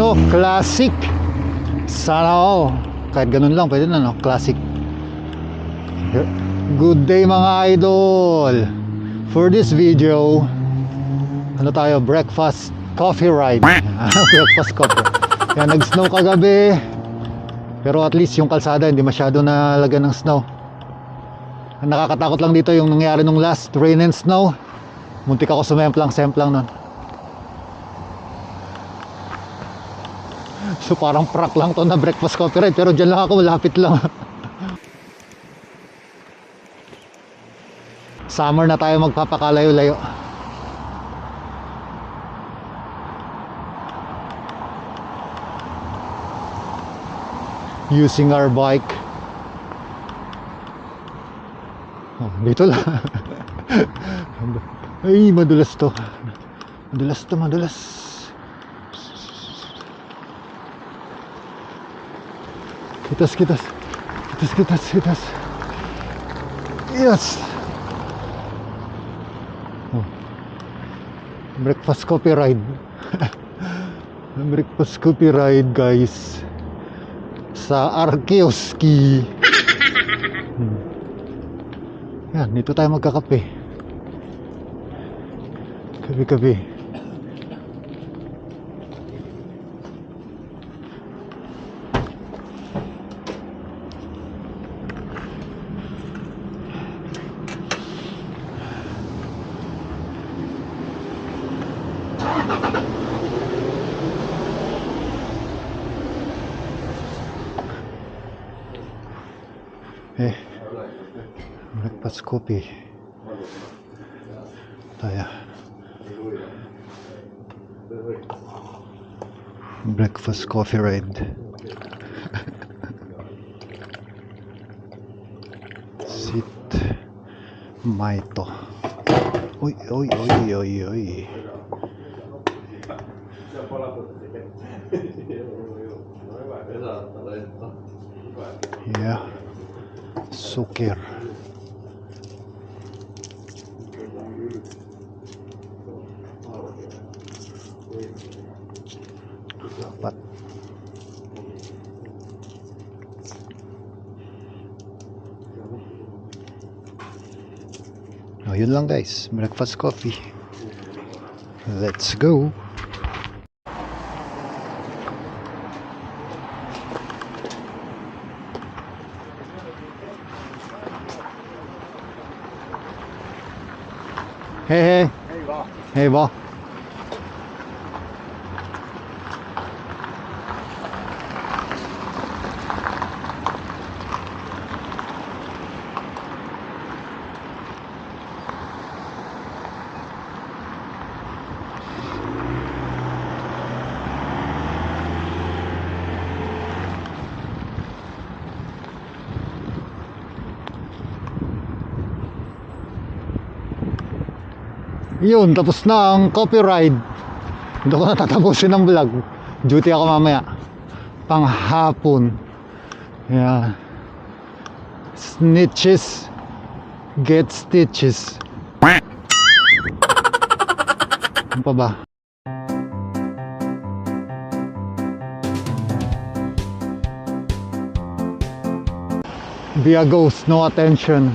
no? Classic. Sana all. Kahit ganun lang, pwede na, no? Classic. Good day mga idol. For this video, ano tayo? Breakfast coffee ride. Breakfast coffee. Kaya nag-snow kagabi. Pero at least yung kalsada hindi masyado nalagyan ng snow. Ang nakakatakot lang dito yung nangyari nung last rain and snow. Muntik ako semplang nun. So parang prank lang to na breakfast coffee ride. Pero dyan lang ako, malapit lang. Summer na tayo magpapakalayo-layo. Using our bike. Oh, dito lang. Ay, madulas to. Madulas. Kitas. Yes. Oh. Breakfast coffee ride. Breakfast coffee ride, guys. Sa Arkioski. Yan, dito tayo magkakape. Kape. Breakfast coffee tayo. Breakfast coffee ride. Sit Maito. Uy. Yeah. Sukir. Apat. Oh, yun lang guys, breakfast coffee. Let's go. Hey. Hey, ba? Yun, tapos na ang coffee ride. Hindi ko natatapusin ang vlog. Duty ako mamaya. Panghapon. Yeah. Snitches get stitches. Ano pa ba? Be a ghost, no attention.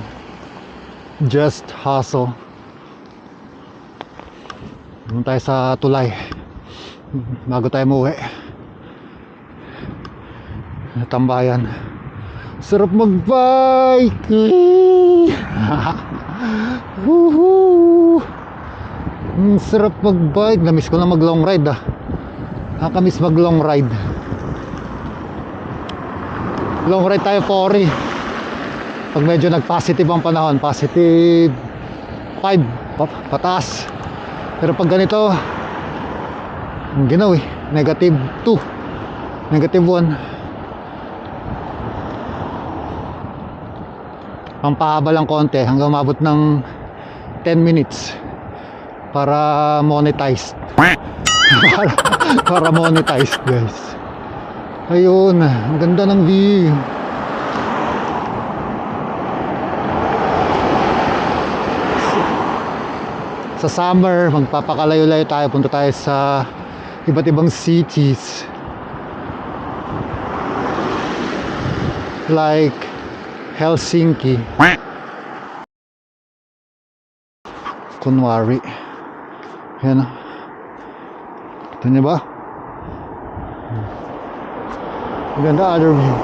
Just hustle. Doon tayo sa tulay bago tayo umuwi. Tambayan. Sarap mag-bike. Sarap mag-bike. Namiss ko na mag-long ride Nakakamiss mag-long ride. Long ride tayo, Pori. Pag medyo nag-positive ang panahon, positive 5 pataas. Pero pag ganito, ang ginaw negative 2, negative 1. Ang pahaba lang konti hanggang umabot ng 10 minutes para monetized. para monetized, guys. Ayun, ang ganda ng view. Sa summer, magpapakalayo-layo tayo. Punta tayo sa iba't ibang cities. like Helsinki. Kunwari. Yan. Ito niyo ba? Maganda, other view.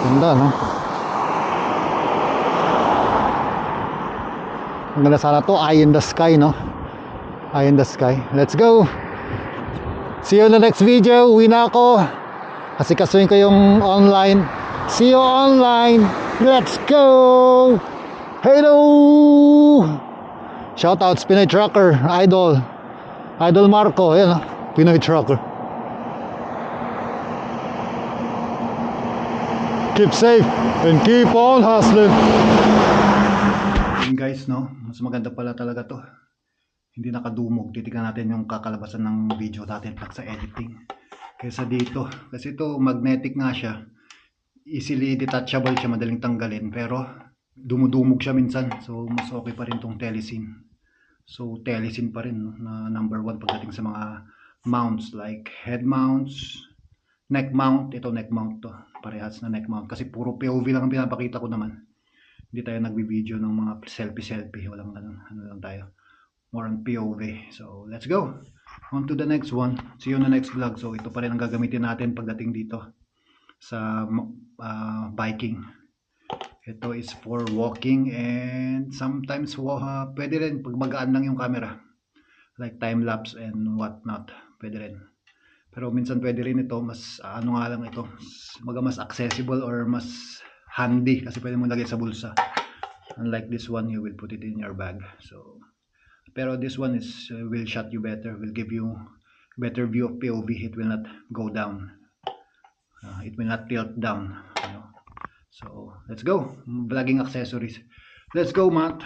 Ganda, no? Ang ganda sana to, eye in the sky, no? Eye in the sky. Let's go! See you in the next video. Uwi na ako. Kasi kasuhin ko yung online. See you online. Let's go! Hello! Shoutouts, Pinoy Trucker, Idol. Idol Marco, ayan, Pinoy Trucker. Keep safe and keep on hustling. Yun guys, no? Mas maganda pala talaga to. Hindi nakadumog. Titignan natin yung kakalabasan ng video natin pag sa editing. Kaysa dito. Kasi ito magnetic nga siya. Easily detachable siya, madaling tanggalin. Pero dumudumog siya minsan. So mas okay pa rin tong Telesin. So Telesin pa rin, no? Na number 1 pagdating sa mga mounts like head mounts, neck mount. Ito neck mount to. Parehas na neck mount. Kasi puro POV lang ang pinapakita ko naman. Hindi tayo nagbi-video ng mga selfie. Walang ganun. Ano lang tayo. More on POV. So let's go. On to the next one. See you on the next vlog. So ito pa rin ang gagamitin natin pagdating dito sa biking. Ito is for walking and sometimes pwede rin pag magaan lang yung camera. Like time lapse and what not. Pwede rin. Pero minsan pwede rin ito, mas ano nga lang ito, mas accessible or mas handy kasi pwede mo lagay sa bulsa. Unlike this one, you will put it in your bag. So, pero this one is will shot you better, will give you better view of POV. It will not go down. It will not tilt down. You know? So, let's go. Vlogging accessories. Let's go, Matt.